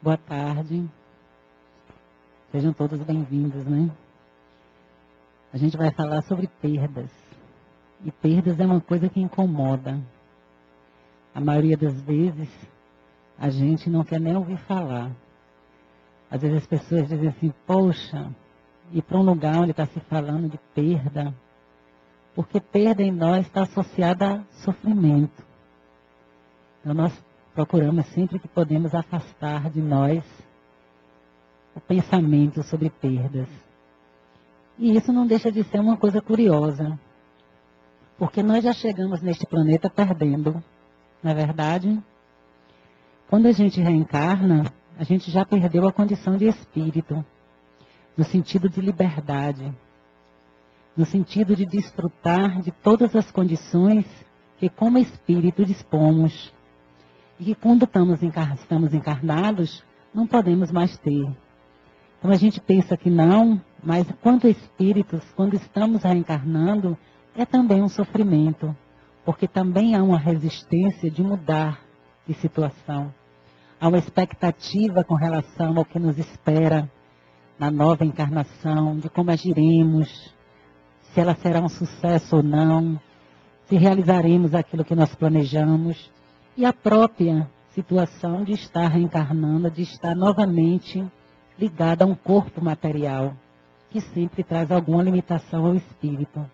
Boa tarde. Sejam todos bem-vindos, né? A gente vai falar sobre perdas. E perdas é uma coisa que incomoda. A maioria das vezes, a gente não quer nem ouvir falar. Às vezes as pessoas dizem assim, poxa, ir para um lugar onde está se falando de perda, porque perda em nós está associada a sofrimento. Então nós procuramos sempre que podemos afastar de nós o pensamento sobre perdas. E isso não deixa de ser uma coisa curiosa, porque nós já chegamos neste planeta perdendo, não é verdade? Quando a gente reencarna, a gente já perdeu a condição de espírito, no sentido de liberdade, no sentido de desfrutar de todas as condições que como espírito dispomos, e que quando estamos encarnados, não podemos mais ter. Então a gente pensa que não, mas quanto espíritos, quando estamos reencarnando, é também um sofrimento, porque também há uma resistência de mudar de situação. Há uma expectativa com relação ao que nos espera na nova encarnação, de como agiremos, se ela será um sucesso ou não, se realizaremos aquilo que nós planejamos, e a própria situação de estar reencarnando, de estar novamente ligada a um corpo material, que sempre traz alguma limitação ao espírito.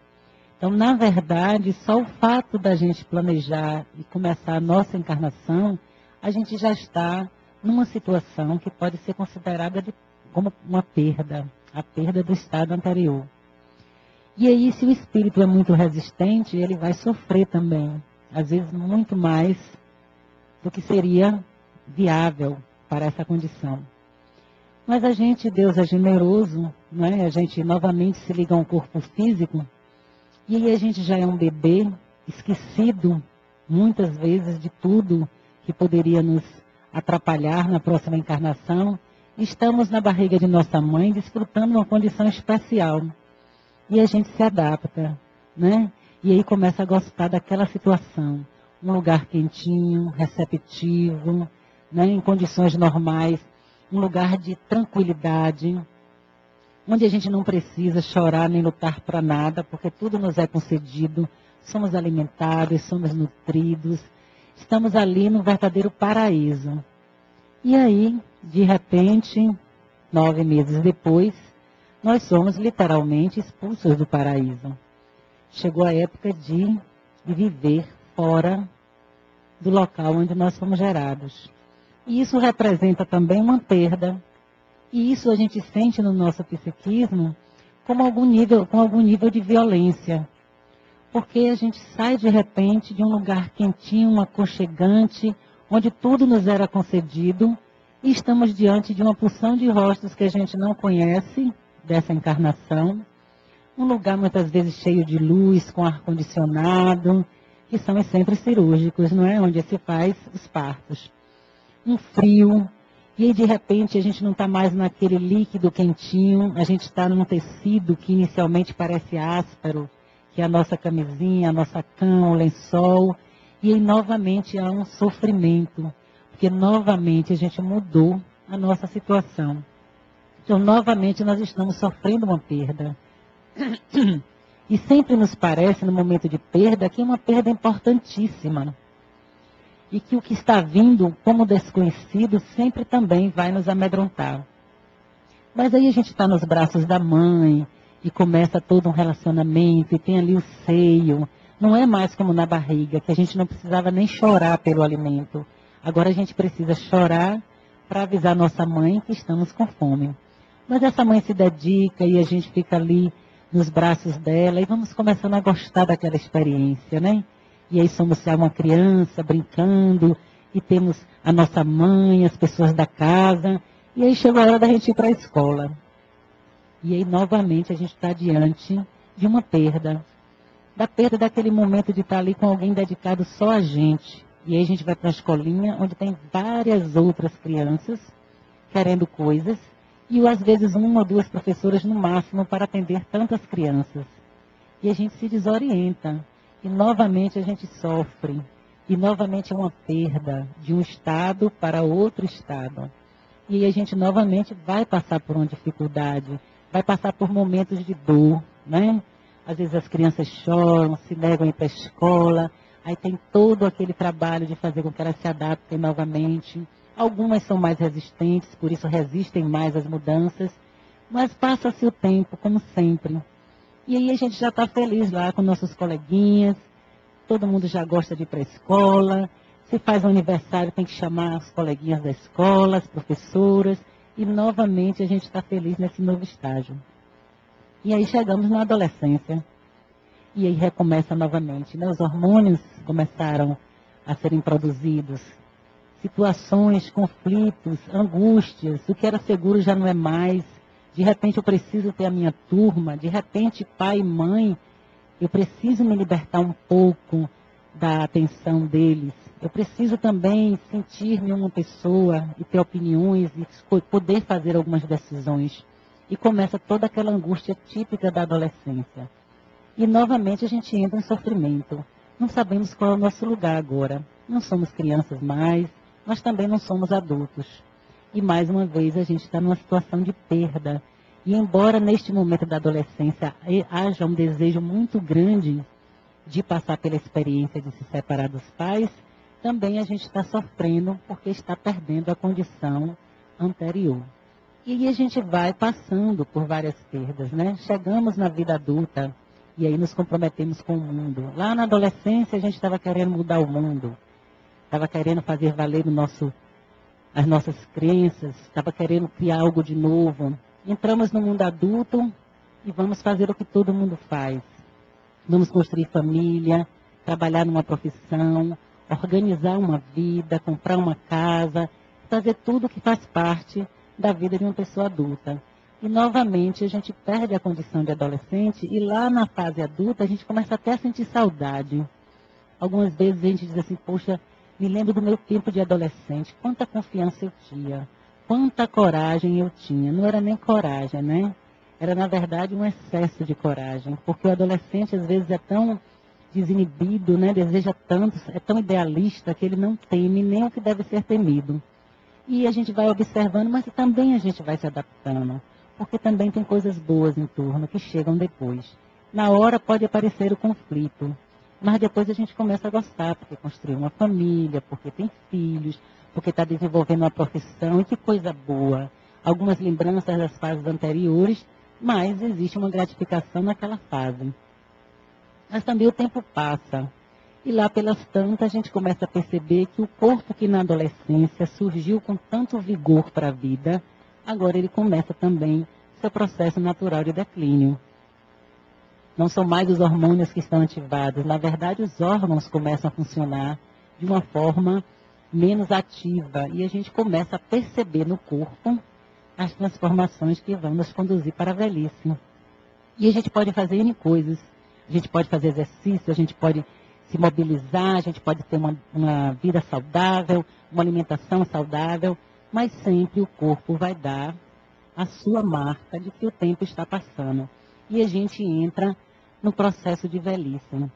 Então, na verdade, só o fato da gente planejar e começar a nossa encarnação, a gente já está numa situação que pode ser considerada como uma perda, a perda do estado anterior. E aí, se o espírito é muito resistente, ele vai sofrer também, às vezes muito mais do que seria viável para essa condição. Mas a gente, Deus é generoso, não é? A gente novamente se liga a um corpo físico, e aí a gente já é um bebê esquecido, muitas vezes, de tudo que poderia nos atrapalhar na próxima encarnação. Estamos na barriga de nossa mãe, desfrutando uma condição especial. E a gente se adapta, né? E aí começa a gostar daquela situação. Um lugar quentinho, receptivo, né? Em condições normais. Um lugar de tranquilidade, onde a gente não precisa chorar nem lutar para nada, porque tudo nos é concedido, somos alimentados, somos nutridos, estamos ali num verdadeiro paraíso. E aí, de repente, 9 meses depois, nós somos literalmente expulsos do paraíso. Chegou a época de viver fora do local onde nós fomos gerados. E isso representa também uma perda. E isso a gente sente no nosso psiquismo com algum nível de violência. Porque a gente sai de repente de um lugar quentinho, aconchegante, onde tudo nos era concedido, e estamos diante de uma porção de rostos que a gente não conhece dessa encarnação. Um lugar muitas vezes cheio de luz, com ar-condicionado, que são os centros cirúrgicos, não é? Onde se faz os partos. Um frio, e aí de repente a gente não está mais naquele líquido quentinho, a gente está num tecido que inicialmente parece áspero, que é a nossa camisinha, a nossa cama, o lençol, e aí novamente há um sofrimento, porque novamente a gente mudou a nossa situação. Então novamente nós estamos sofrendo uma perda. E sempre nos parece, no momento de perda, que é uma perda importantíssima. E que o que está vindo como desconhecido sempre também vai nos amedrontar. Mas aí a gente está nos braços da mãe e começa todo um relacionamento e tem ali o seio. Não é mais como na barriga, que a gente não precisava nem chorar pelo alimento. Agora a gente precisa chorar para avisar nossa mãe que estamos com fome. Mas essa mãe se dedica e a gente fica ali nos braços dela e vamos começando a gostar daquela experiência, né? E aí somos uma criança brincando, e temos a nossa mãe, as pessoas da casa, e aí chegou a hora da gente ir para a escola. E aí novamente a gente está diante de uma perda. Da perda daquele momento de estar ali com alguém dedicado só a gente. E aí a gente vai para a escolinha, onde tem várias outras crianças querendo coisas, e às vezes 1 ou 2 professoras no máximo para atender tantas crianças. E a gente se desorienta. E novamente a gente sofre. E novamente é uma perda de um estado para outro estado. E aí a gente novamente vai passar por uma dificuldade, vai passar por momentos de dor, né? Às vezes as crianças choram, se negam a ir para a escola, aí tem todo aquele trabalho de fazer com que elas se adaptem novamente. Algumas são mais resistentes, por isso resistem mais às mudanças, mas passa-se o tempo, como sempre. E aí a gente já está feliz lá com nossos coleguinhas, todo mundo já gosta de ir para a escola, se faz um aniversário tem que chamar as coleguinhas da escola, as professoras, e novamente a gente está feliz nesse novo estágio. E aí chegamos na adolescência, e aí recomeça novamente, né? Os hormônios começaram a serem produzidos, situações, conflitos, angústias, o que era seguro já não é mais, de repente eu preciso ter a minha turma, de repente pai e mãe, eu preciso me libertar um pouco da atenção deles. Eu preciso também sentir-me uma pessoa e ter opiniões e poder fazer algumas decisões. E começa toda aquela angústia típica da adolescência. E novamente a gente entra em sofrimento. Não sabemos qual é o nosso lugar agora. Não somos crianças mais, mas também não somos adultos. E mais uma vez a gente está numa situação de perda. E embora neste momento da adolescência haja um desejo muito grande de passar pela experiência de se separar dos pais, também a gente está sofrendo porque está perdendo a condição anterior. E aí a gente vai passando por várias perdas, né? Chegamos na vida adulta e aí nos comprometemos com o mundo. Lá na adolescência a gente estava querendo mudar o mundo, estava querendo fazer valer as nossas crenças, estava querendo criar algo de novo. Entramos no mundo adulto e vamos fazer o que todo mundo faz. Vamos construir família, trabalhar numa profissão, organizar uma vida, comprar uma casa, fazer tudo que faz parte da vida de uma pessoa adulta. E novamente a gente perde a condição de adolescente e lá na fase adulta a gente começa até a sentir saudade. Algumas vezes a gente diz assim, poxa, me lembro do meu tempo de adolescente, quanta confiança eu tinha, quanta coragem eu tinha. Não era nem coragem, né? Era, na verdade, um excesso de coragem, porque o adolescente, às vezes, é tão desinibido, né? Deseja tanto, é tão idealista, que ele não teme nem o que deve ser temido. E a gente vai observando, mas também a gente vai se adaptando, porque também tem coisas boas em torno, que chegam depois. Na hora pode aparecer o conflito, mas depois a gente começa a gostar, porque construiu uma família, porque tem filhos, porque está desenvolvendo uma profissão, e que coisa boa. Algumas lembranças das fases anteriores, mas existe uma gratificação naquela fase. Mas também o tempo passa. E lá pelas tantas a gente começa a perceber que o corpo que na adolescência surgiu com tanto vigor para a vida, agora ele começa também seu processo natural de declínio. Não são mais os hormônios que estão ativados. Na verdade, os órgãos começam a funcionar de uma forma menos ativa. E a gente começa a perceber no corpo as transformações que vão nos conduzir para a velhice. E a gente pode fazer N coisas. A gente pode fazer exercício, a gente pode se mobilizar, a gente pode ter uma vida saudável, uma alimentação saudável, mas sempre o corpo vai dar a sua marca de que o tempo está passando. E a gente entra no processo de velhice.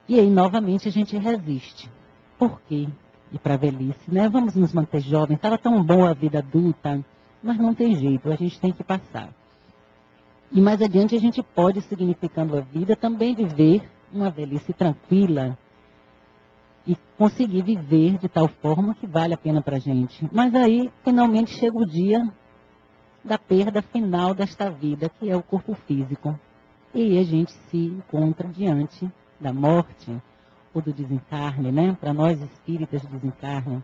E aí, novamente, a gente resiste. Por quê? Ir para a velhice, né? Vamos nos manter jovens. Estava tão boa a vida adulta, mas não tem jeito, a gente tem que passar. E mais adiante a gente pode, significando a vida, também viver uma velhice tranquila e conseguir viver de tal forma que vale a pena para a gente. Mas aí, finalmente, chega o dia da perda final desta vida, que é o corpo físico. E aí a gente se encontra diante da morte ou do desencarne, né? Para nós espíritas, desencarne.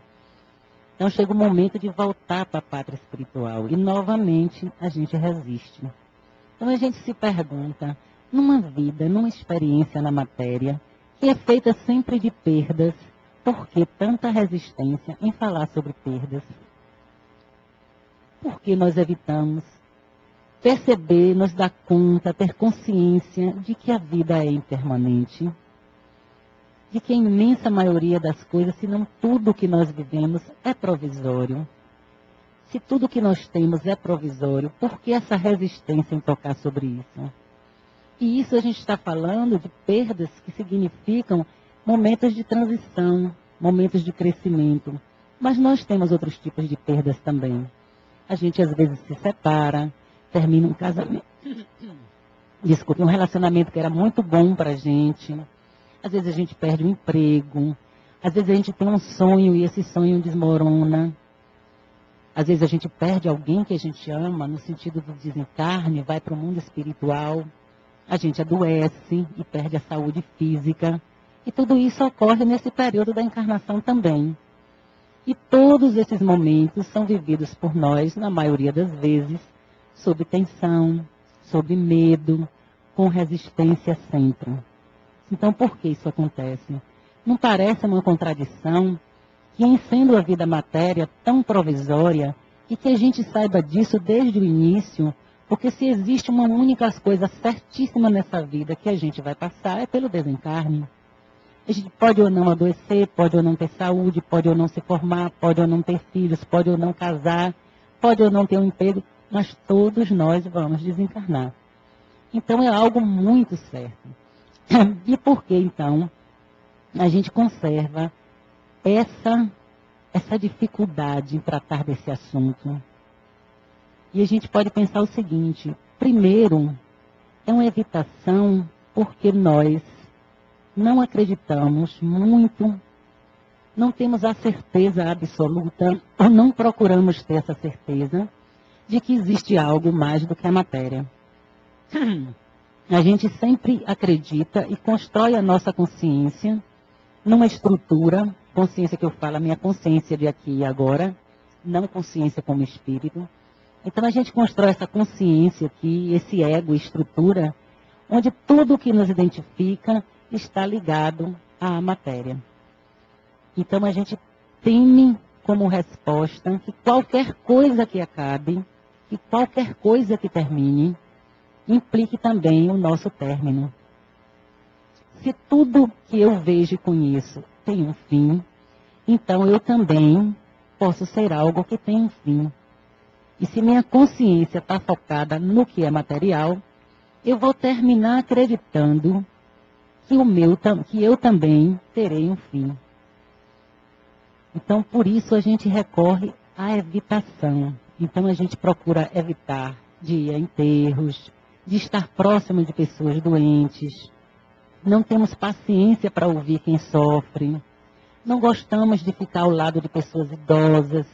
Então chega o momento de voltar para a pátria espiritual e novamente a gente resiste. Então a gente se pergunta, numa vida, numa experiência na matéria, que é feita sempre de perdas, por que tanta resistência em falar sobre perdas? Por que nós evitamos perceber, nos dar conta, ter consciência de que a vida é impermanente? De que a imensa maioria das coisas, se não tudo que nós vivemos, é provisório. Se tudo que nós temos é provisório, por que essa resistência em tocar sobre isso? E isso a gente está falando de perdas que significam momentos de transição, momentos de crescimento. Mas nós temos outros tipos de perdas também. A gente às vezes se separa, termina um casamento, desculpe, um relacionamento que era muito bom para a gente. Às vezes a gente perde um emprego, às vezes a gente tem um sonho e esse sonho desmorona. Às vezes a gente perde alguém que a gente ama, no sentido do desencarne, vai para o mundo espiritual. A gente adoece e perde a saúde física. E tudo isso ocorre nesse período da encarnação também. E todos esses momentos são vividos por nós, na maioria das vezes, sob tensão, sob medo, com resistência sempre. Então, por que isso acontece? Não parece uma contradição que, em sendo a vida matéria tão provisória, e que a gente saiba disso desde o início, porque se existe uma única coisa certíssima nessa vida que a gente vai passar, é pelo desencarne. A gente pode ou não adoecer, pode ou não ter saúde, pode ou não se formar, pode ou não ter filhos, pode ou não casar, pode ou não ter um emprego, mas todos nós vamos desencarnar. Então é algo muito certo. E por que então a gente conserva essa dificuldade em tratar desse assunto? E a gente pode pensar o seguinte: primeiro, é uma evitação porque nós não acreditamos muito, não temos a certeza absoluta, ou não procuramos ter essa certeza de que existe algo mais do que a matéria. A gente sempre acredita e constrói a nossa consciência numa estrutura, consciência que eu falo, a minha consciência de aqui e agora, não consciência como espírito. Então a gente constrói essa consciência aqui, esse ego, estrutura, onde tudo que nos identifica está ligado à matéria. Então a gente teme como resposta que qualquer coisa que acabe, que qualquer coisa que termine, implique também o nosso término. Se tudo que eu vejo e conheço tem um fim, então eu também posso ser algo que tem um fim. E se minha consciência está focada no que é material, eu vou terminar acreditando que eu também terei um fim. Então, por isso a gente recorre à evitação. Então, a gente procura evitar de ir a enterros, de estar próximo de pessoas doentes. Não temos paciência para ouvir quem sofre. Não gostamos de ficar ao lado de pessoas idosas,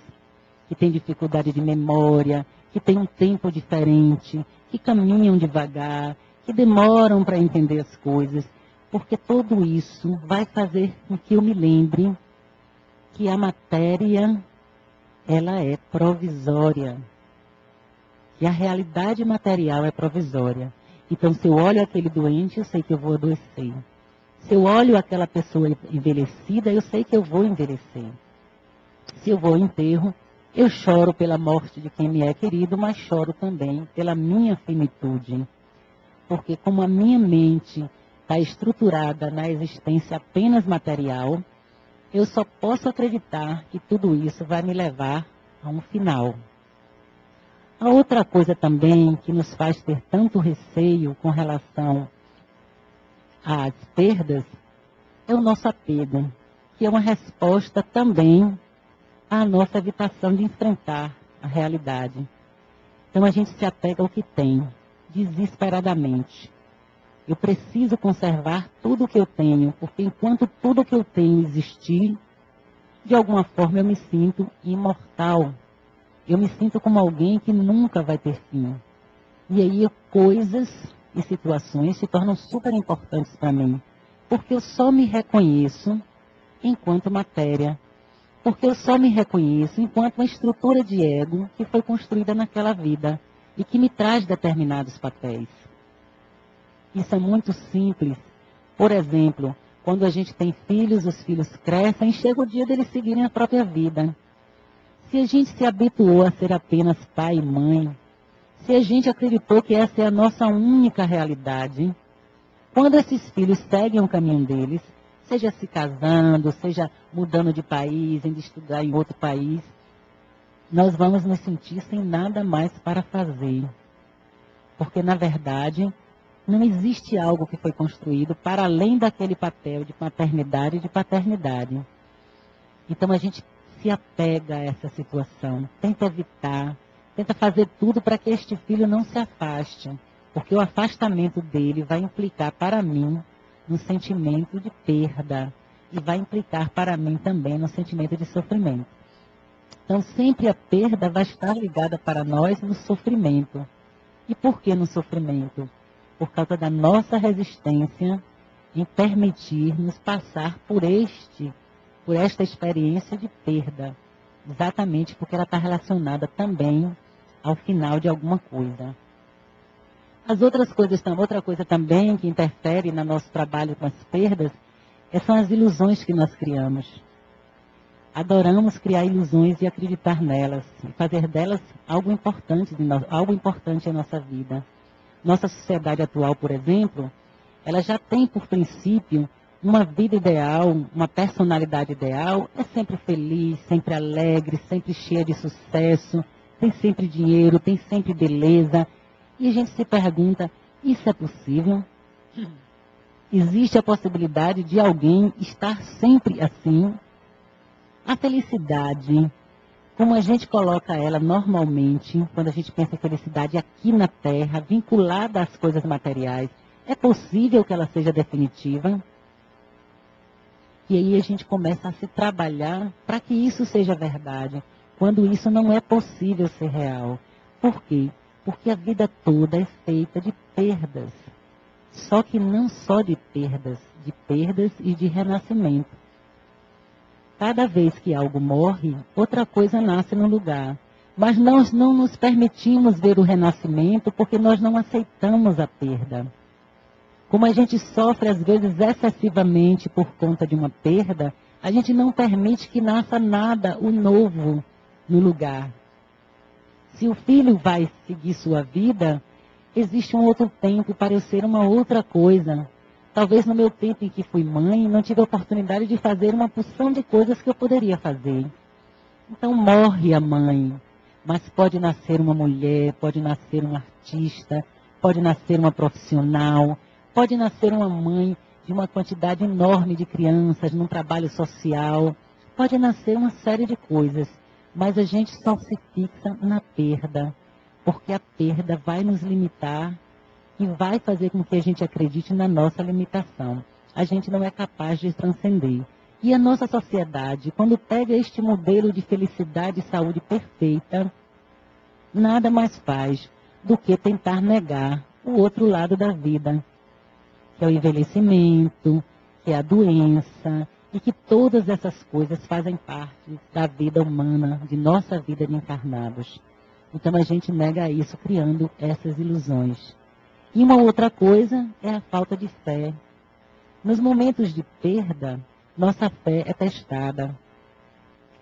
que têm dificuldade de memória, que têm um tempo diferente, que caminham devagar, que demoram para entender as coisas. Porque tudo isso vai fazer com que eu me lembre que a matéria, ela é provisória. E a realidade material é provisória. Então, se eu olho aquele doente, eu sei que eu vou adoecer. Se eu olho aquela pessoa envelhecida, eu sei que eu vou envelhecer. Se eu vou ao enterro, eu choro pela morte de quem me é querido, mas choro também pela minha finitude. Porque como a minha mente está estruturada na existência apenas material, eu só posso acreditar que tudo isso vai me levar a um final. A outra coisa também que nos faz ter tanto receio com relação às perdas é o nosso apego, que é uma resposta também à nossa evitação de enfrentar a realidade. Então a gente se apega ao que tem, desesperadamente. Eu preciso conservar tudo o que eu tenho, porque enquanto tudo o que eu tenho existir, de alguma forma eu me sinto imortal. Eu me sinto como alguém que nunca vai ter fim. E aí coisas e situações se tornam super importantes para mim, porque eu só me reconheço enquanto matéria, porque eu só me reconheço enquanto uma estrutura de ego que foi construída naquela vida e que me traz determinados papéis. Isso é muito simples. Por exemplo, quando a gente tem filhos, os filhos crescem e chega o dia deles seguirem a própria vida. Se a gente se habituou a ser apenas pai e mãe, se a gente acreditou que essa é a nossa única realidade, quando esses filhos seguem o caminho deles, seja se casando, seja mudando de país, indo estudar em outro país, nós vamos nos sentir sem nada mais para fazer. Porque, na verdade, não existe algo que foi construído para além daquele papel de maternidade e de paternidade. Então a gente se apega a essa situação, tenta evitar, tenta fazer tudo para que este filho não se afaste, porque o afastamento dele vai implicar para mim no sentimento de perda e vai implicar para mim também no sentimento de sofrimento. Então, sempre a perda vai estar ligada para nós no sofrimento. E por que no sofrimento? Por causa da nossa resistência em permitir-nos passar por esta experiência de perda. Exatamente porque ela está relacionada também ao final de alguma coisa. Outra coisa também que interfere no nosso trabalho com as perdas, são as ilusões que nós criamos. Adoramos criar ilusões e acreditar nelas, e fazer delas algo importante em nossa vida. Nossa sociedade atual, por exemplo, ela já tem por princípio uma vida ideal, uma personalidade ideal, é sempre feliz, sempre alegre, sempre cheia de sucesso, tem sempre dinheiro, tem sempre beleza. E a gente se pergunta, isso é possível? Existe a possibilidade de alguém estar sempre assim? A felicidade, como a gente coloca ela normalmente, quando a gente pensa em felicidade aqui na Terra, vinculada às coisas materiais, é possível que ela seja definitiva? E aí a gente começa a se trabalhar para que isso seja verdade, quando isso não é possível ser real. Por quê? Porque a vida toda é feita de perdas. Só que não só de perdas e de renascimento. Cada vez que algo morre, outra coisa nasce no lugar. Mas nós não nos permitimos ver o renascimento porque nós não aceitamos a perda. Como a gente sofre, às vezes, excessivamente por conta de uma perda, a gente não permite que nasça nada, o novo, no lugar. Se o filho vai seguir sua vida, existe um outro tempo para eu ser uma outra coisa. Talvez no meu tempo em que fui mãe, não tive a oportunidade de fazer uma porção de coisas que eu poderia fazer. Então morre a mãe, mas pode nascer uma mulher, pode nascer um artista, pode nascer uma profissional, pode nascer uma mãe de uma quantidade enorme de crianças, num trabalho social, pode nascer uma série de coisas, mas a gente só se fixa na perda, porque a perda vai nos limitar e vai fazer com que a gente acredite na nossa limitação. A gente não é capaz de transcender. E a nossa sociedade, quando pega este modelo de felicidade e saúde perfeita, nada mais faz do que tentar negar o outro lado da vida, que é o envelhecimento, que é a doença, e que todas essas coisas fazem parte da vida humana, de nossa vida de encarnados. Então a gente nega isso criando essas ilusões. E uma outra coisa é a falta de fé. Nos momentos de perda, nossa fé é testada.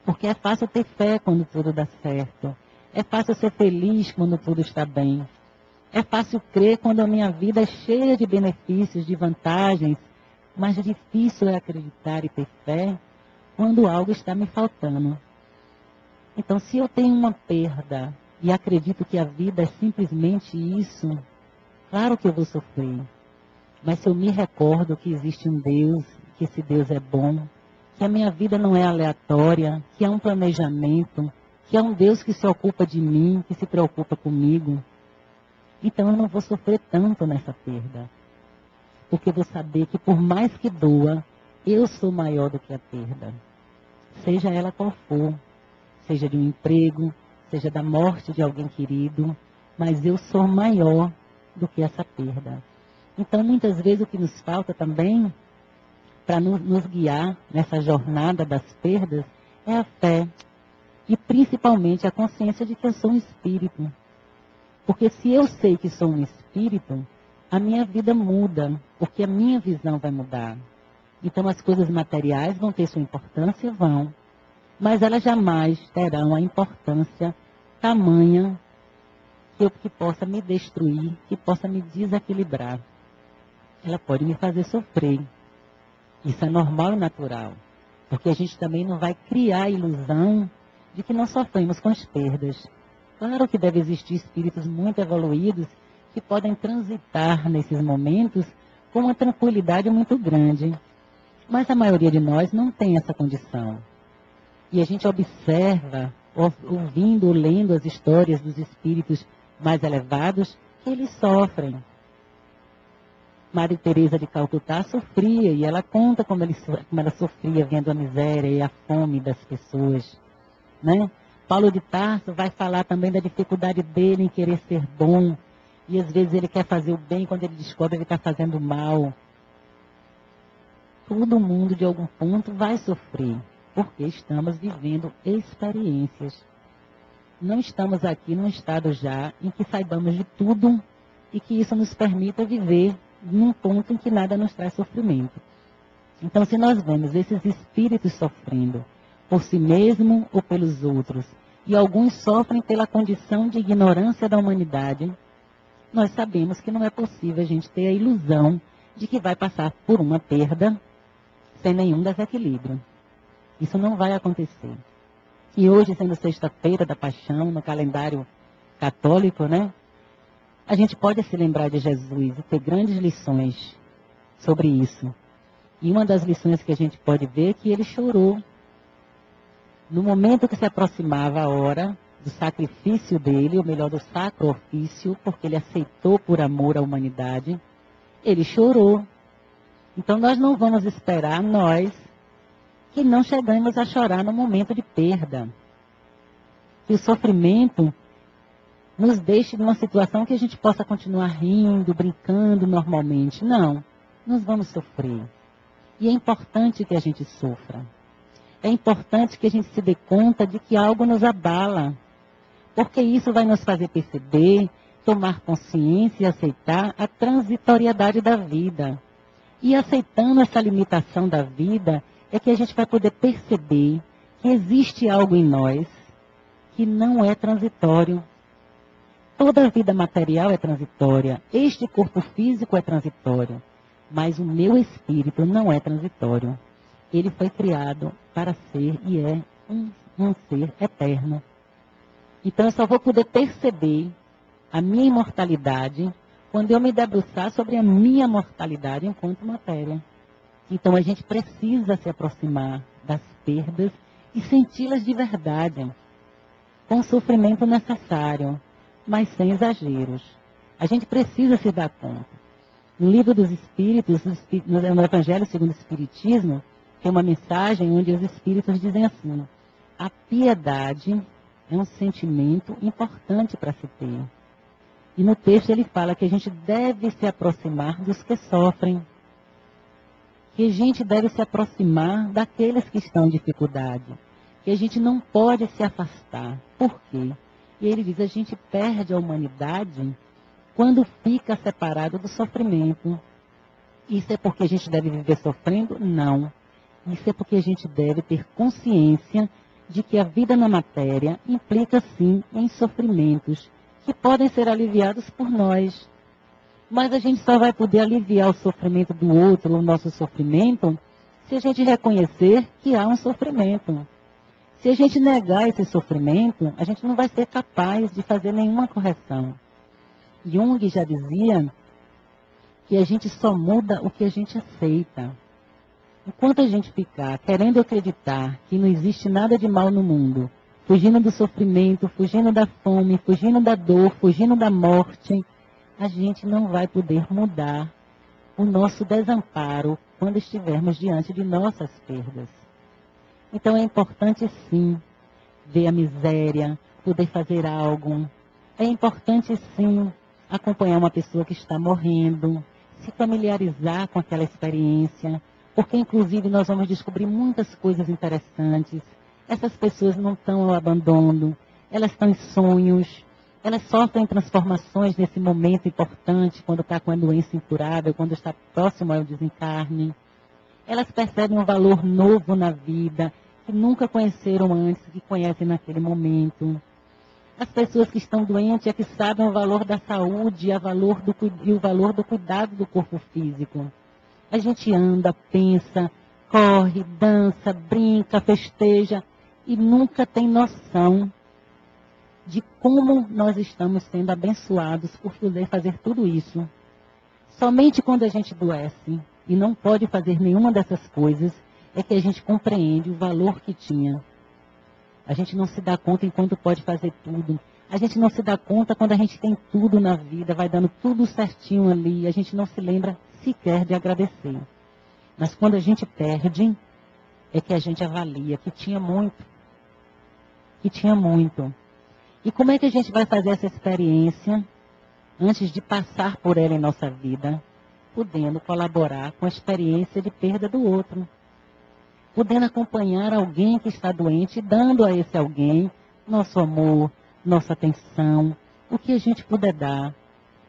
Porque é fácil ter fé quando tudo dá certo. É fácil ser feliz quando tudo está bem. É fácil crer quando a minha vida é cheia de benefícios, de vantagens. Mas difícil é acreditar e ter fé quando algo está me faltando. Então, se eu tenho uma perda e acredito que a vida é simplesmente isso, claro que eu vou sofrer. Mas se eu me recordo que existe um Deus, que esse Deus é bom, que a minha vida não é aleatória, que há um planejamento, que há um Deus que se ocupa de mim, que se preocupa comigo, então eu não vou sofrer tanto nessa perda. Porque eu vou saber que por mais que doa, eu sou maior do que a perda. Seja ela qual for, seja de um emprego, seja da morte de alguém querido, mas eu sou maior do que essa perda. Então, muitas vezes, o que nos falta também, para nos guiar nessa jornada das perdas, é a fé. E, principalmente, a consciência de que eu sou um espírito. Porque se eu sei que sou um espírito, a minha vida muda, porque a minha visão vai mudar. Então, as coisas materiais vão ter sua importância? Vão. Mas elas jamais terão a importância tamanha que possa me destruir, que possa me desequilibrar. Ela pode me fazer sofrer. Isso é normal e natural. Porque a gente também não vai criar a ilusão de que não sofremos com as perdas. Claro que deve existir espíritos muito evoluídos que podem transitar nesses momentos com uma tranquilidade muito grande. Mas a maioria de nós não tem essa condição. e a gente observa, ouvindo ou lendo as histórias dos espíritos mais elevados, que eles sofrem. Maria Teresa de Calcutá sofria, e ela conta como ela sofria vendo a miséria e a fome das pessoas, né? Paulo de Tarso vai falar também da dificuldade dele em querer ser bom, e às vezes ele quer fazer o bem quando ele descobre que ele está fazendo mal. Todo mundo, de algum ponto, vai sofrer, porque estamos vivendo experiências. Não estamos aqui num estado já em que saibamos de tudo e que isso nos permita viver num ponto em que nada nos traz sofrimento. Então, se nós vemos esses espíritos sofrendo por si mesmo ou pelos outros, e alguns sofrem pela condição de ignorância da humanidade, nós sabemos que não é possível a gente ter a ilusão de que vai passar por uma perda sem nenhum desequilíbrio. Isso não vai acontecer. E hoje, sendo sexta-feira da Paixão, no calendário católico, né? A gente pode se lembrar de Jesus e ter grandes lições sobre isso. E uma das lições que a gente pode ver é que ele chorou. No momento que se aproximava a hora do sacrifício dele, ou melhor, do sacro ofício, porque ele aceitou por amor à humanidade, ele chorou. Então nós não vamos esperar, nós, que não chegamos a chorar no momento de perda. Que o sofrimento nos deixe numa situação que a gente possa continuar rindo, brincando normalmente. Não, nós vamos sofrer. E é importante que a gente sofra. É importante que a gente se dê conta de que algo nos abala. Porque isso vai nos fazer perceber, tomar consciência e aceitar a transitoriedade da vida. E aceitando essa limitação da vida, é que a gente vai poder perceber que existe algo em nós que não é transitório. Toda a vida material é transitória. Este corpo físico é transitório. Mas o meu espírito não é transitório. Ele foi criado para ser e é um ser eterno. Então eu só vou poder perceber a minha imortalidade quando eu me debruçar sobre a minha mortalidade enquanto matéria. Então a gente precisa se aproximar das perdas e senti-las de verdade, com o sofrimento necessário, mas sem exageros. A gente precisa se dar conta. No livro dos Espíritos, no Evangelho segundo o Espiritismo, tem uma mensagem onde os Espíritos dizem assim: a piedade é um sentimento importante para se ter. E no texto ele fala que a gente deve se aproximar dos que sofrem. Que a gente deve se aproximar daqueles que estão em dificuldade. Que a gente não pode se afastar. Por quê? E ele diz, a gente perde a humanidade quando fica separado do sofrimento. Isso é porque a gente deve viver sofrendo? Não. Isso é porque a gente deve ter consciência de que a vida na matéria implica sim em sofrimentos que podem ser aliviados por nós. Mas a gente só vai poder aliviar o sofrimento do outro, o nosso sofrimento, se a gente reconhecer que há um sofrimento. Se a gente negar esse sofrimento, a gente não vai ser capaz de fazer nenhuma correção. Jung já dizia que a gente só muda o que a gente aceita. Enquanto a gente ficar querendo acreditar que não existe nada de mal no mundo, fugindo do sofrimento, fugindo da fome, fugindo da dor, fugindo da morte, a gente não vai poder mudar o nosso desamparo quando estivermos diante de nossas perdas. Então é importante sim ver a miséria, poder fazer algo. É importante sim acompanhar uma pessoa que está morrendo, se familiarizar com aquela experiência, porque inclusive nós vamos descobrir muitas coisas interessantes. Essas pessoas não estão ao abandono, elas estão em sonhos, elas sofrem transformações nesse momento importante, quando está com a doença incurável, quando está próximo ao desencarne. Elas percebem um valor novo na vida, que nunca conheceram antes, que conhecem naquele momento. As pessoas que estão doentes é que sabem o valor da saúde e o valor do cuidado do corpo físico. A gente anda, pensa, corre, dança, brinca, festeja e nunca tem noção de como nós estamos sendo abençoados por poder fazer tudo isso. Somente quando a gente adoece e não pode fazer nenhuma dessas coisas é que a gente compreende o valor que tinha. A gente não se dá conta enquanto pode fazer tudo. A gente não se dá conta quando a gente tem tudo na vida, vai dando tudo certinho ali. A gente não se lembra sequer de agradecer. Mas quando a gente perde, é que a gente avalia que tinha muito. Que tinha muito. E como é que a gente vai fazer essa experiência antes de passar por ela em nossa vida? Podendo colaborar com a experiência de perda do outro. Podendo acompanhar alguém que está doente, dando a esse alguém nosso amor, nossa atenção, o que a gente puder dar.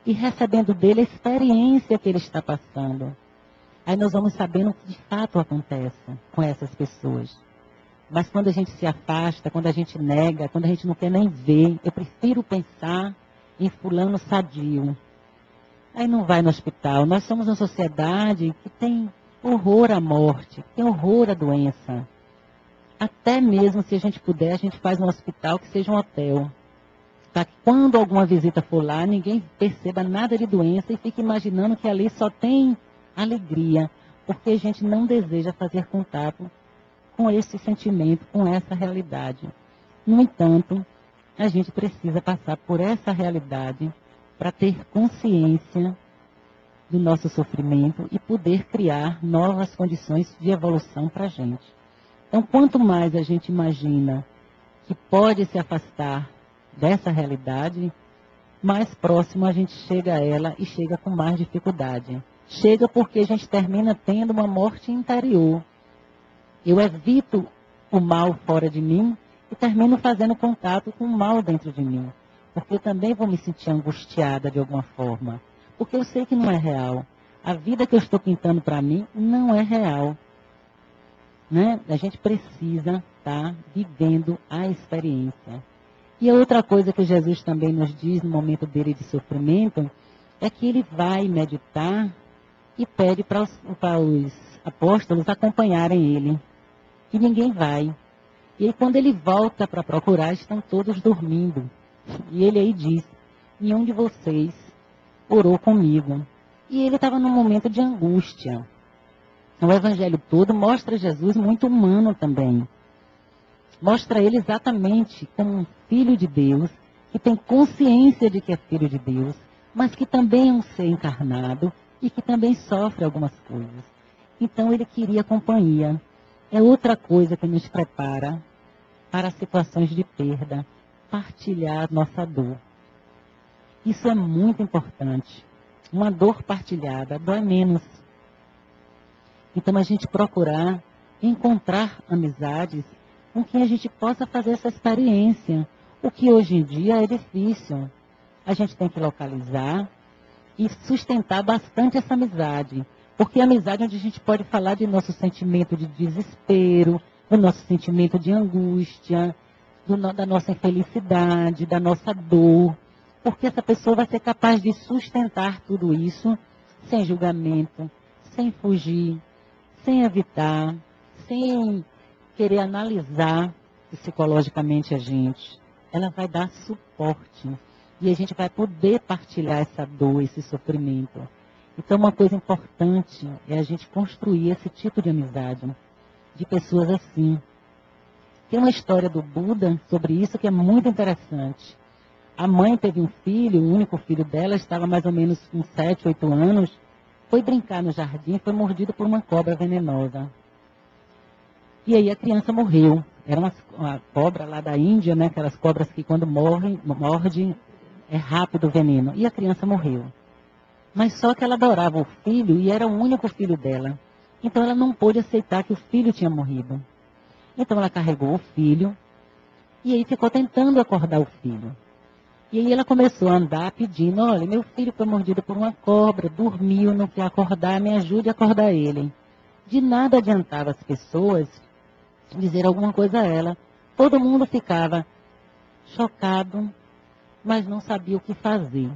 E recebendo dele a experiência que ele está passando. Aí nós vamos sabendo o que de fato acontece com essas pessoas. Mas quando a gente se afasta, quando a gente nega, quando a gente não quer nem ver, eu prefiro pensar em fulano sadio. Aí não vai no hospital. Nós somos uma sociedade que tem horror à morte, tem horror à doença. Até mesmo se a gente puder, a gente faz um hospital que seja um hotel. Para que quando alguma visita for lá, ninguém perceba nada de doença e fique imaginando que ali só tem alegria, porque a gente não deseja fazer contato com esse sentimento, com essa realidade. No entanto, a gente precisa passar por essa realidade para ter consciência do nosso sofrimento e poder criar novas condições de evolução para a gente. Então, quanto mais a gente imagina que pode se afastar dessa realidade, mais próximo a gente chega a ela e chega com mais dificuldade. Chega porque a gente termina tendo uma morte interior. Eu evito o mal fora de mim e termino fazendo contato com o mal dentro de mim. Porque eu também vou me sentir angustiada de alguma forma. Porque eu sei que não é real. A vida que eu estou pintando para mim não é real. Né? A gente precisa estar vivendo a experiência. E a outra coisa que Jesus também nos diz no momento dele de sofrimento é que ele vai meditar e pede para os apóstolos acompanharem ele. E ninguém vai. E aí quando ele volta para procurar, estão todos dormindo. E ele aí diz, nenhum de vocês orou comigo. E ele estava num momento de angústia. O evangelho todo mostra Jesus muito humano também. Mostra ele exatamente como um filho de Deus, que tem consciência de que é filho de Deus, mas que também é um ser encarnado e que também sofre algumas coisas. Então ele queria companhia. É outra coisa que nos prepara para situações de perda, partilhar nossa dor. Isso é muito importante. Uma dor partilhada dói menos. Então a gente procurar encontrar amizades com quem a gente possa fazer essa experiência. O que hoje em dia é difícil. A gente tem que localizar e sustentar bastante essa amizade. Porque a amizade é onde a gente pode falar de nosso sentimento de desespero, do nosso sentimento de angústia, da nossa infelicidade, da nossa dor. Porque essa pessoa vai ser capaz de sustentar tudo isso sem julgamento, sem fugir, sem evitar, sem querer analisar psicologicamente a gente. Ela vai dar suporte. E a gente vai poder partilhar essa dor, esse sofrimento. Então, uma coisa importante é a gente construir esse tipo de amizade, de pessoas assim. Tem uma história do Buda sobre isso que é muito interessante. A mãe teve um filho, o único filho dela, estava mais ou menos com 7, 8 anos, foi brincar no jardim e foi mordido por uma cobra venenosa. E aí a criança morreu. Era uma cobra lá da Índia, né? Aquelas cobras que quando mordem, é rápido o veneno. E a criança morreu. Mas só que ela adorava o filho e era o único filho dela. Então ela não pôde aceitar que o filho tinha morrido. Então ela carregou o filho e aí ficou tentando acordar o filho. E aí ela começou a andar pedindo, olha, meu filho foi mordido por uma cobra, dormiu, não quer acordar, me ajude a acordar ele. De nada adiantava as pessoas dizer alguma coisa a ela. Todo mundo ficava chocado, mas não sabia o que fazer.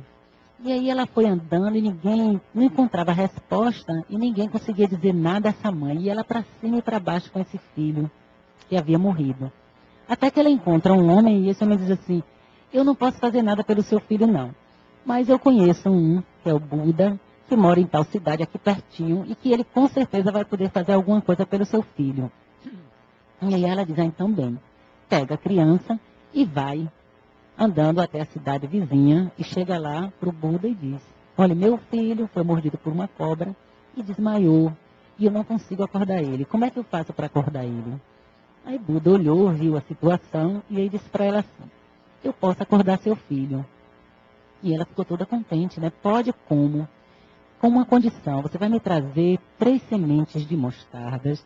E aí ela foi andando e ninguém não encontrava resposta e ninguém conseguia dizer nada a essa mãe. E ela para cima e para baixo com esse filho que havia morrido. Até que ela encontra um homem e esse homem diz assim, eu não posso fazer nada pelo seu filho não, mas eu conheço um, que é o Buda, que mora em tal cidade aqui pertinho e que ele com certeza vai poder fazer alguma coisa pelo seu filho. E aí ela diz, então bem, pega a criança e vai andando até a cidade vizinha e chega lá para o Buda e diz: olha, meu filho foi mordido por uma cobra e desmaiou e eu não consigo acordar ele. Como é que eu faço para acordar ele? Aí Buda olhou, viu a situação e aí disse para ela assim: eu posso acordar seu filho. E ela ficou toda contente, né? Pode como? Com uma condição: você vai me trazer 3 sementes de mostarda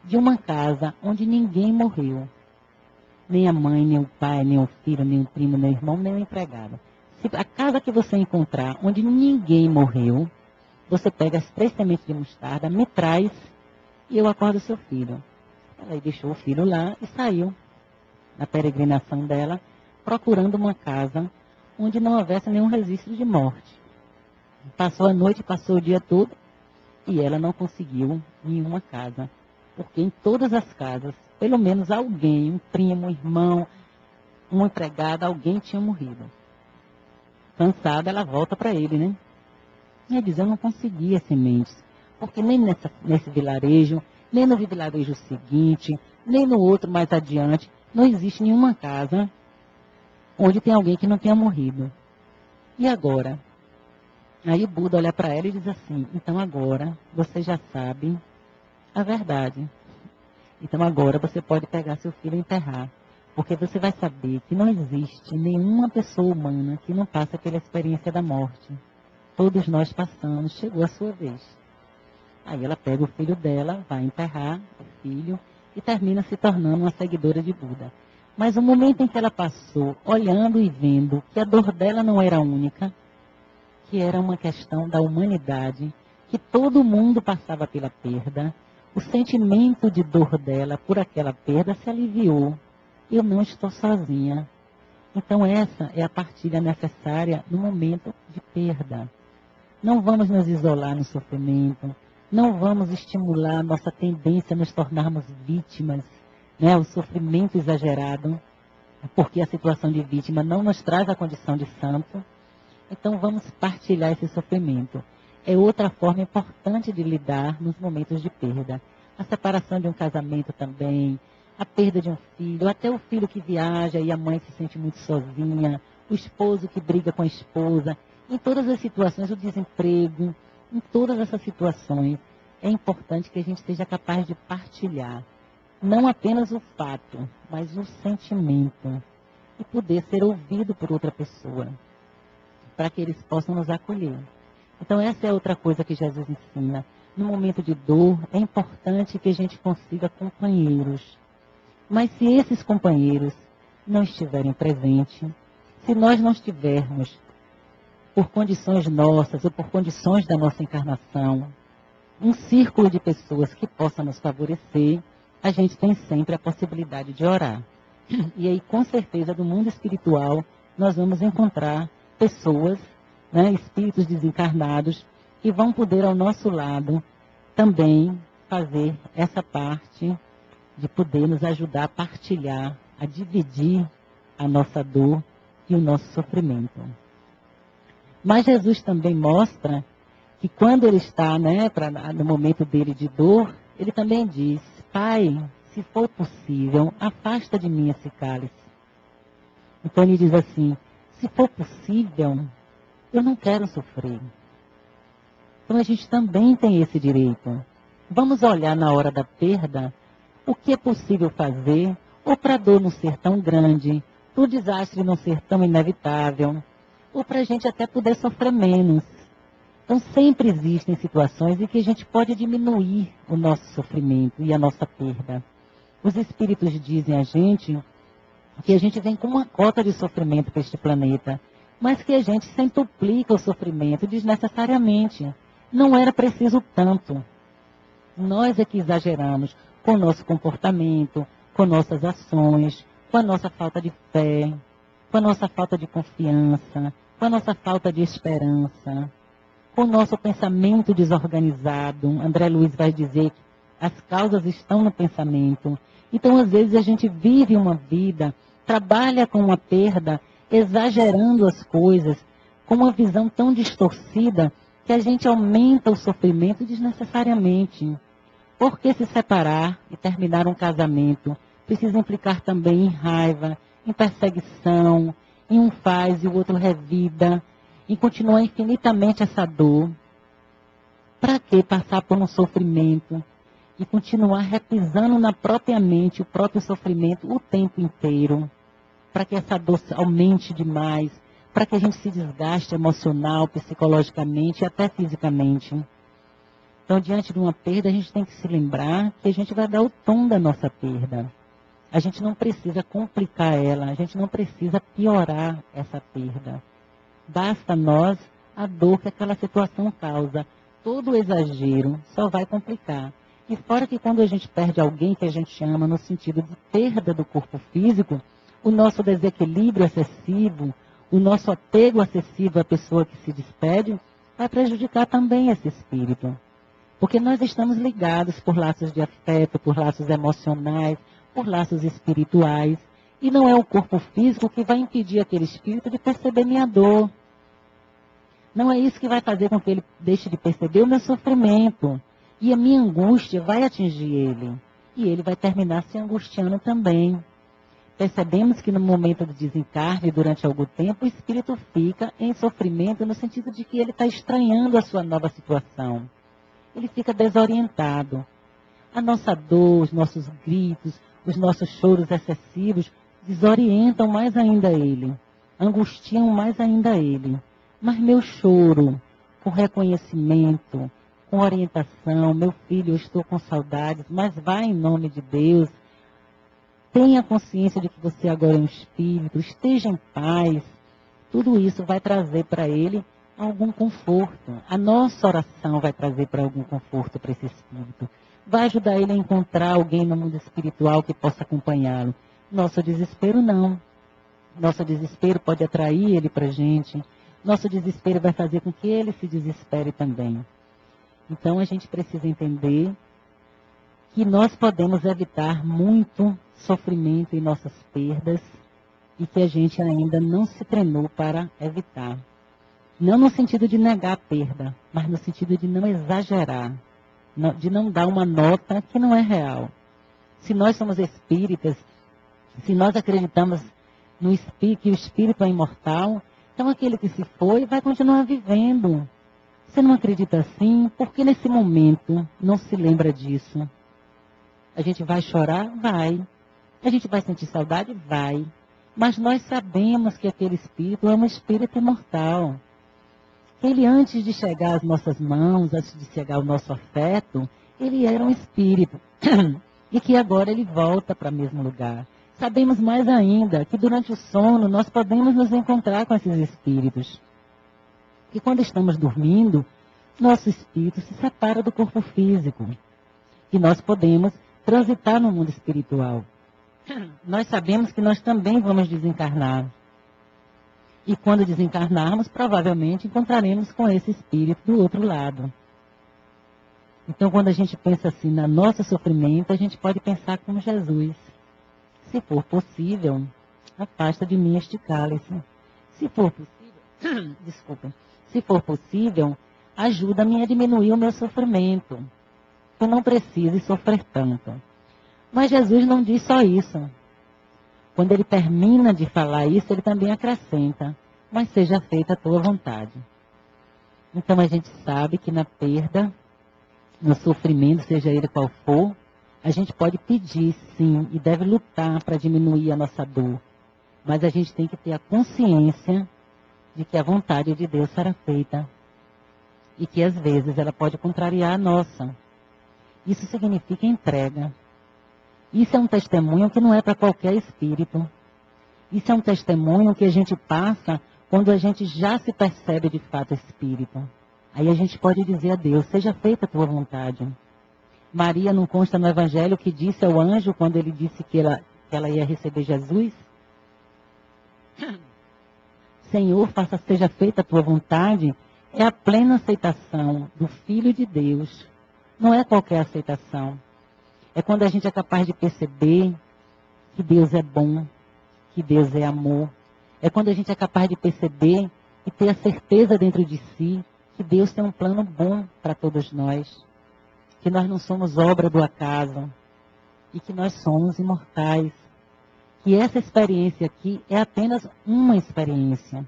de uma casa onde ninguém morreu. Nem a mãe, nem o pai, nem o filho, nem o primo, nem o irmão, nem o empregado. Se a casa que você encontrar onde ninguém morreu, você pega as 3 sementes de mostarda, me traz e eu acordo seu filho. Ela aí deixou o filho lá e saiu na peregrinação dela, procurando uma casa onde não houvesse nenhum registro de morte. Passou a noite, passou o dia todo e ela não conseguiu nenhuma casa. Porque em todas as casas, pelo menos alguém, um primo, um irmão, um empregado, alguém tinha morrido. Cansada, ela volta para ele, né? E ele diz: eu não conseguia sementes, porque nem nesse vilarejo, nem no vilarejo seguinte, nem no outro mais adiante, não existe nenhuma casa onde tem alguém que não tenha morrido. E agora? Aí o Buda olha para ela e diz assim: então agora você já sabe a verdade. Então agora você pode pegar seu filho e enterrar. Porque você vai saber que não existe nenhuma pessoa humana que não passa pela experiência da morte. Todos nós passamos, chegou a sua vez. Aí ela pega o filho dela, vai enterrar o filho e termina se tornando uma seguidora de Buda. Mas o momento em que ela passou, olhando e vendo que a dor dela não era única, que era uma questão da humanidade, que todo mundo passava pela perda, o sentimento de dor dela por aquela perda se aliviou. Eu não estou sozinha. Então essa é a partilha necessária no momento de perda. Não vamos nos isolar no sofrimento, não vamos estimular a nossa tendência a nos tornarmos vítimas, né? O sofrimento exagerado, porque a situação de vítima não nos traz a condição de santo. Então vamos partilhar esse sofrimento. É outra forma importante de lidar nos momentos de perda. A separação de um casamento também, a perda de um filho, até o filho que viaja e a mãe se sente muito sozinha, o esposo que briga com a esposa. Em todas as situações, o desemprego, em todas essas situações, é importante que a gente seja capaz de partilhar. Não apenas o fato, mas o sentimento. E poder ser ouvido por outra pessoa, para que eles possam nos acolher. Então essa é outra coisa que Jesus ensina. No momento de dor, é importante que a gente consiga companheiros. Mas se esses companheiros não estiverem presentes, se nós não estivermos, por condições nossas ou por condições da nossa encarnação, um círculo de pessoas que possa nos favorecer, a gente tem sempre a possibilidade de orar. E aí, com certeza, do mundo espiritual, nós vamos encontrar pessoas, né, espíritos desencarnados, que vão poder ao nosso lado também fazer essa parte de poder nos ajudar a partilhar, a dividir a nossa dor e o nosso sofrimento. Mas Jesus também mostra que quando ele está, né, no momento dele de dor, ele também diz: Pai, se for possível, afasta de mim esse cálice. Então ele diz assim: se for possível, eu não quero sofrer. Então a gente também tem esse direito. Vamos olhar na hora da perda o que é possível fazer, ou para a dor não ser tão grande, para o desastre não ser tão inevitável, ou para a gente até poder sofrer menos. Então sempre existem situações em que a gente pode diminuir o nosso sofrimento e a nossa perda. Os espíritos dizem a gente que a gente vem com uma cota de sofrimento para este planeta, mas que a gente centuplica o sofrimento desnecessariamente. Não era preciso tanto. Nós é que exageramos com o nosso comportamento, com nossas ações, com a nossa falta de fé, com a nossa falta de confiança, com a nossa falta de esperança, com o nosso pensamento desorganizado. André Luiz vai dizer que as causas estão no pensamento. Então, às vezes, a gente vive uma vida, trabalha com uma perda, exagerando as coisas, com uma visão tão distorcida, que a gente aumenta o sofrimento desnecessariamente. Por que se separar e terminar um casamento precisa implicar também em raiva, em perseguição, em um faz e o outro revida, em continuar infinitamente essa dor. Para que passar por um sofrimento e continuar repisando na própria mente o próprio sofrimento o tempo inteiro? Para que essa dor aumente demais, para que a gente se desgaste emocional, psicologicamente e até fisicamente. Então, diante de uma perda, a gente tem que se lembrar que a gente vai dar o tom da nossa perda. A gente não precisa complicar ela, a gente não precisa piorar essa perda. Basta nós a dor que aquela situação causa. Todo exagero só vai complicar. E fora que quando a gente perde alguém que a gente ama no sentido de perda do corpo físico, o nosso desequilíbrio excessivo, o nosso apego excessivo à pessoa que se despede, vai prejudicar também esse espírito. Porque nós estamos ligados por laços de afeto, por laços emocionais, por laços espirituais. E não é o corpo físico que vai impedir aquele espírito de perceber minha dor. Não é isso que vai fazer com que ele deixe de perceber o meu sofrimento. E a minha angústia vai atingir ele. E ele vai terminar se angustiando também. Percebemos que no momento do desencarne, durante algum tempo, o espírito fica em sofrimento no sentido de que ele está estranhando a sua nova situação. Ele fica desorientado. A nossa dor, os nossos gritos, os nossos choros excessivos desorientam mais ainda ele, angustiam mais ainda ele. Mas meu choro, com reconhecimento, com orientação, meu filho, eu estou com saudades, mas vai em nome de Deus. Tenha consciência de que você agora é um espírito, esteja em paz. Tudo isso vai trazer para ele algum conforto. A nossa oração vai trazer para algum conforto para esse espírito. Vai ajudar ele a encontrar alguém no mundo espiritual que possa acompanhá-lo. Nosso desespero não. Nosso desespero pode atrair ele para a gente. Nosso desespero vai fazer com que ele se desespere também. Então a gente precisa entender que nós podemos evitar muito sofrimento e nossas perdas e que a gente ainda não se treinou para evitar. Não no sentido de negar a perda, mas no sentido de não exagerar, de não dar uma nota que não é real. Se nós somos espíritas, se nós acreditamos que o espírito é imortal, então aquele que se foi vai continuar vivendo. Você não acredita assim? Por que nesse momento não se lembra disso? A gente vai chorar? Vai. A gente vai sentir saudade? Vai. Mas nós sabemos que aquele espírito é um espírito imortal. Ele, antes de chegar às nossas mãos, antes de chegar ao nosso afeto, ele era um espírito. E que agora ele volta para o mesmo lugar. Sabemos mais ainda que durante o sono nós podemos nos encontrar com esses espíritos. Que quando estamos dormindo, nosso espírito se separa do corpo físico. E nós podemos transitar no mundo espiritual. Nós sabemos que nós também vamos desencarnar. E quando desencarnarmos, provavelmente encontraremos com esse espírito do outro lado. Então, quando a gente pensa assim no nosso sofrimento, a gente pode pensar como Jesus. Se for possível, afasta de mim este cálice. Se for possível, desculpa. Se for possível, ajuda-me a diminuir o meu sofrimento. Eu não preciso sofrer tanto. Mas Jesus não diz só isso. Quando ele termina de falar isso, ele também acrescenta: mas seja feita a tua vontade. Então a gente sabe que na perda, no sofrimento, seja ele qual for, a gente pode pedir sim e deve lutar para diminuir a nossa dor. Mas a gente tem que ter a consciência de que a vontade de Deus será feita. E que às vezes ela pode contrariar a nossa. Isso significa entrega. Isso é um testemunho que não é para qualquer espírito. Isso é um testemunho que a gente passa quando a gente já se percebe de fato espírito. Aí a gente pode dizer a Deus: seja feita a tua vontade. Maria não consta no Evangelho que disse ao anjo quando ele disse que ela ia receber Jesus? Senhor, seja feita a tua vontade. É a plena aceitação do Filho de Deus. Não é qualquer aceitação. É quando a gente é capaz de perceber que Deus é bom, que Deus é amor. É quando a gente é capaz de perceber e ter a certeza dentro de si que Deus tem um plano bom para todos nós. Que nós não somos obra do acaso. e que nós somos imortais. Que essa experiência aqui é apenas uma experiência.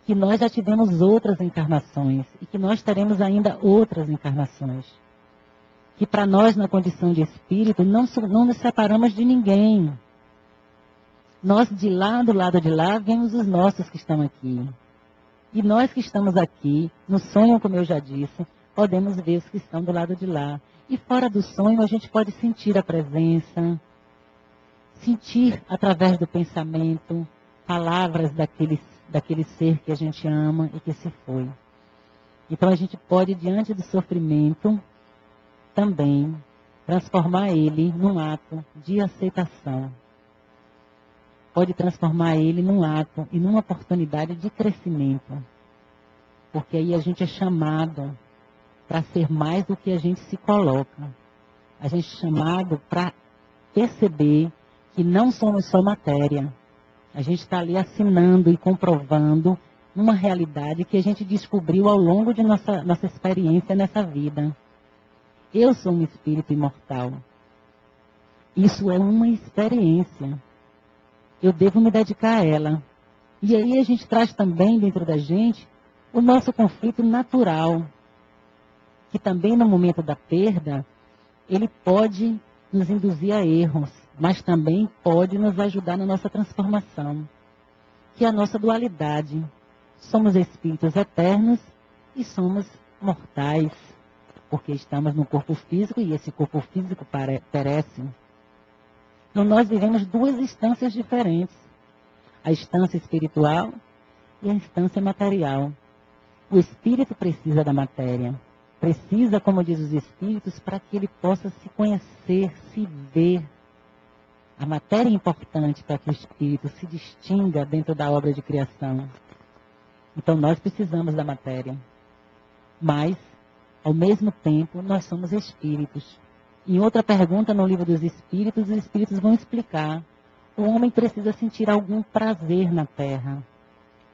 Que nós já tivemos outras encarnações e que nós teremos ainda outras encarnações. Que para nós, na condição de espírito, não nos separamos de ninguém. Nós, de lá, do lado de lá, vemos os nossos que estão aqui. E nós que estamos aqui, no sonho, como eu já disse, podemos ver os que estão do lado de lá. E fora do sonho, a gente pode sentir a presença, sentir através do pensamento, palavras daquele ser que a gente ama e que se foi. Então a gente pode, diante do sofrimento, também transformar ele num ato de aceitação. Pode transformar ele num ato e numa oportunidade de crescimento. Porque aí a gente é chamado para ser mais do que a gente se coloca. A gente é chamado para perceber que não somos só matéria. A gente está ali assinando e comprovando uma realidade que a gente descobriu ao longo de nossa experiência nessa vida. Eu sou um espírito imortal. Isso é uma experiência. Eu devo me dedicar a ela. E aí a gente traz também dentro da gente o nosso conflito natural, que também no momento da perda, ele pode nos induzir a erros, mas também pode nos ajudar na nossa transformação, que é a nossa dualidade. Somos espíritos eternos e somos mortais, porque estamos no corpo físico e esse corpo físico perece. Então nós vivemos duas instâncias diferentes, a instância espiritual e a instância material. O espírito precisa da matéria, precisa, como diz os espíritos, para que ele possa se conhecer, se ver. A matéria é importante para que o espírito se distinga dentro da obra de criação. Então nós precisamos da matéria. Mas, ao mesmo tempo, nós somos espíritos. Em outra pergunta no livro dos espíritos, os espíritos vão explicar. O homem precisa sentir algum prazer na terra,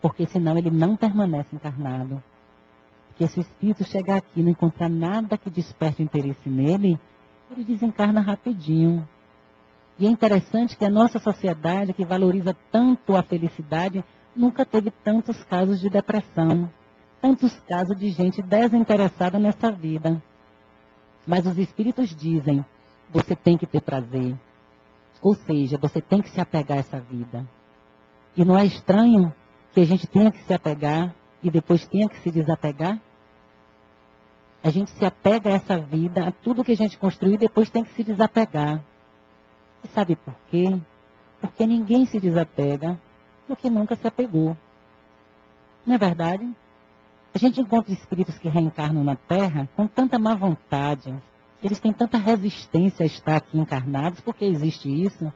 porque senão ele não permanece encarnado. Porque se o espírito chegar aqui e não encontrar nada que desperte interesse nele, ele desencarna rapidinho. E é interessante que a nossa sociedade, que valoriza tanto a felicidade, nunca teve tantos casos de depressão, tantos casos de gente desinteressada nessa vida. Mas os espíritos dizem, você tem que ter prazer. Ou seja, você tem que se apegar a essa vida. E não é estranho que a gente tenha que se apegar e depois tenha que se desapegar? A gente se apega a essa vida, a tudo que a gente construiu e depois tem que se desapegar. E sabe por quê? Porque ninguém se desapega do que nunca se apegou. Não é verdade? A gente encontra espíritos que reencarnam na Terra com tanta má vontade, eles têm tanta resistência a estar aqui encarnados, porque existe isso,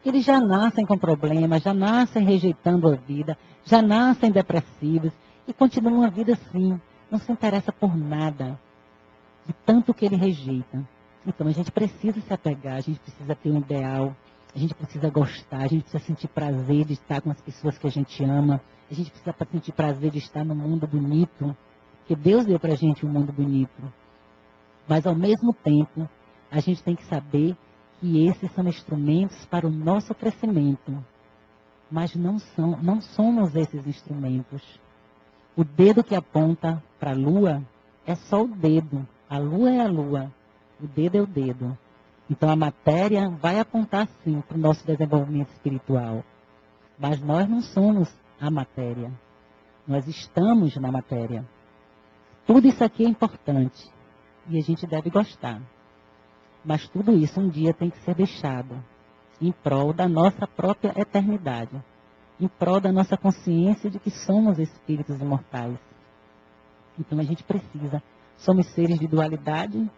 que eles já nascem com problemas, já nascem rejeitando a vida, já nascem depressivos e continuam a vida assim, não se interessa por nada, de tanto que ele rejeita. Então a gente precisa se apegar, a gente precisa ter um ideal, a gente precisa gostar, a gente precisa sentir prazer de estar com as pessoas que a gente ama, a gente precisa sentir prazer de estar no mundo bonito, que Deus deu para a gente um mundo bonito. Mas ao mesmo tempo, a gente tem que saber que esses são instrumentos para o nosso crescimento. Mas não somos esses instrumentos. O dedo que aponta para a lua é só o dedo. A lua é a lua. O dedo é o dedo. Então a matéria vai apontar sim para o nosso desenvolvimento espiritual. Mas nós não somos a matéria. Nós estamos na matéria. Tudo isso aqui é importante. E a gente deve gostar. Mas tudo isso um dia tem que ser deixado. Em prol da nossa própria eternidade. Em prol da nossa consciência de que somos espíritos imortais. Então a gente precisa. Somos seres de dualidade,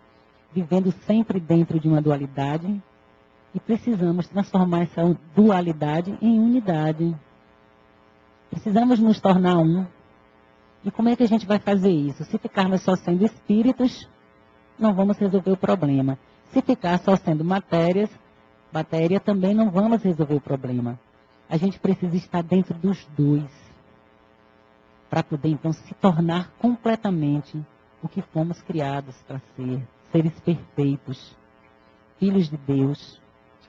vivendo sempre dentro de uma dualidade. E precisamos transformar essa dualidade em unidade. Precisamos nos tornar um. E como é que a gente vai fazer isso? Se ficarmos só sendo espíritos, não vamos resolver o problema. Se ficar só sendo matéria, também não vamos resolver o problema. A gente precisa estar dentro dos dois. Para poder, então, se tornar completamente o que fomos criados para ser. Seres perfeitos. Filhos de Deus.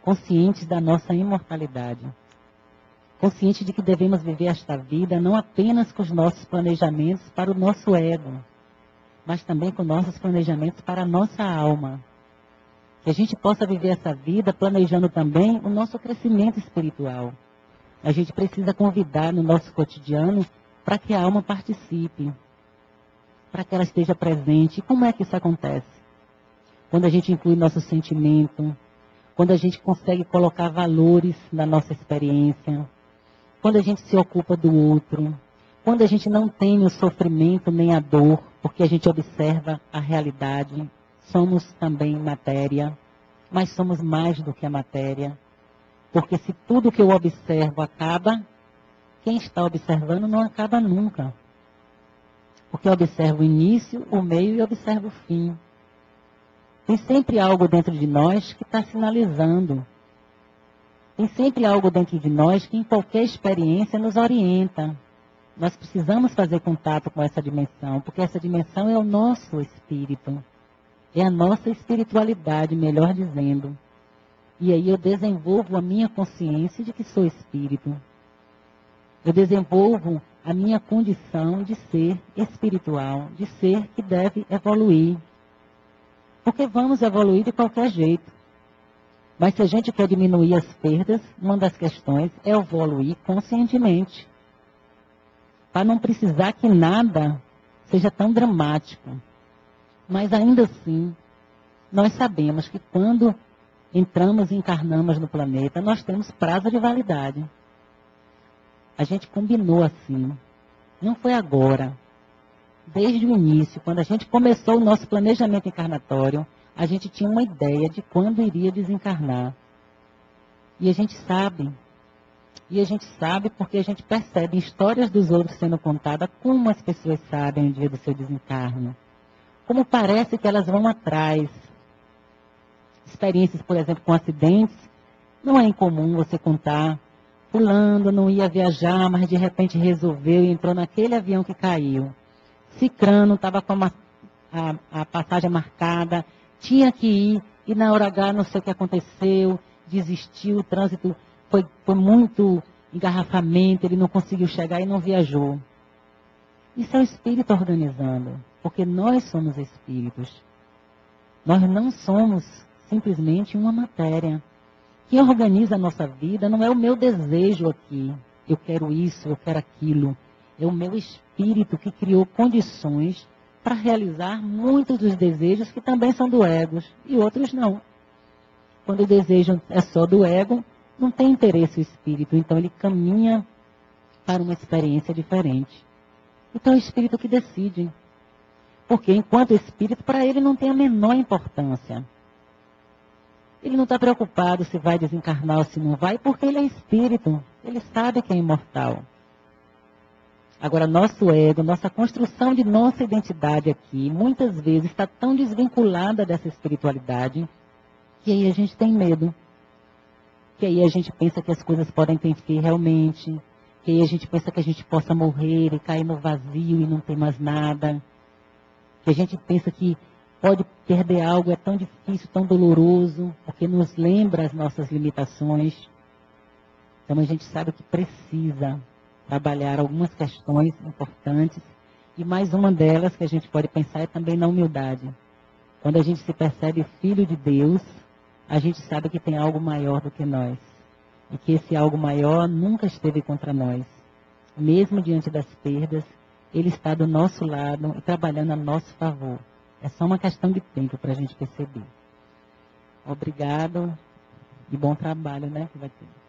conscientes da nossa imortalidade, conscientes de que devemos viver esta vida não apenas com os nossos planejamentos para o nosso ego, mas também com nossos planejamentos para a nossa alma. Que a gente possa viver essa vida planejando também o nosso crescimento espiritual. A gente precisa convidar no nosso cotidiano para que a alma participe, para que ela esteja presente. E como é que isso acontece? Quando a gente inclui nosso sentimento, quando a gente consegue colocar valores na nossa experiência, quando a gente se ocupa do outro, quando a gente não tem o sofrimento nem a dor, porque a gente observa a realidade. Somos também matéria, mas somos mais do que a matéria. Porque se tudo que eu observo acaba, quem está observando não acaba nunca. Porque eu observo o início, o meio e observo o fim. Tem sempre algo dentro de nós que está sinalizando. Tem sempre algo dentro de nós que em qualquer experiência nos orienta. Nós precisamos fazer contato com essa dimensão, porque essa dimensão é o nosso espírito. É a nossa espiritualidade, melhor dizendo. E aí eu desenvolvo a minha consciência de que sou espírito. Eu desenvolvo a minha condição de ser espiritual, de ser que deve evoluir. Porque vamos evoluir de qualquer jeito. Mas se a gente quer diminuir as perdas, uma das questões é evoluir conscientemente. Para não precisar que nada seja tão dramático. Mas ainda assim, nós sabemos que quando entramos e encarnamos no planeta, nós temos prazo de validade. A gente combinou assim. Não foi agora. Desde o início, quando a gente começou o nosso planejamento encarnatório, a gente tinha uma ideia de quando iria desencarnar. E a gente sabe. E a gente sabe porque a gente percebe histórias dos outros sendo contadas, como as pessoas sabem o dia do seu desencarne. Como parece que elas vão atrás. Experiências, por exemplo, com acidentes, não é incomum você contar. Fulano não ia viajar, mas de repente resolveu e entrou naquele avião que caiu. Cicrano estava com a passagem marcada, tinha que ir, e na hora H não sei o que aconteceu, desistiu, o trânsito foi muito engarrafamento, ele não conseguiu chegar e não viajou. Isso é o espírito organizando, porque nós somos espíritos. Nós não somos simplesmente uma matéria. Quem organiza a nossa vida não é o meu desejo aqui. Eu quero isso, eu quero aquilo. É o meu espírito que criou condições para realizar muitos dos desejos que também são do ego e outros não. Quando o desejo é só do ego, não tem interesse o espírito, então ele caminha para uma experiência diferente. Então é o espírito que decide. Porque enquanto espírito, para ele não tem a menor importância. Ele não está preocupado se vai desencarnar ou se não vai, porque ele é espírito. Ele sabe que é imortal. Agora, nosso ego, nossa construção de nossa identidade aqui, muitas vezes está tão desvinculada dessa espiritualidade, que aí a gente tem medo. Que aí a gente pensa que as coisas podem ter fim realmente. Que aí a gente pensa que a gente possa morrer e cair no vazio e não ter mais nada. Que a gente pensa que pode perder algo, é tão difícil, tão doloroso, porque nos lembra as nossas limitações. Então a gente sabe que precisa trabalhar algumas questões importantes. E mais uma delas que a gente pode pensar é também na humildade. Quando a gente se percebe filho de Deus, a gente sabe que tem algo maior do que nós. E que esse algo maior nunca esteve contra nós. Mesmo diante das perdas, ele está do nosso lado e trabalhando a nosso favor. É só uma questão de tempo para a gente perceber. Obrigado e bom trabalho, né? Que vai ter.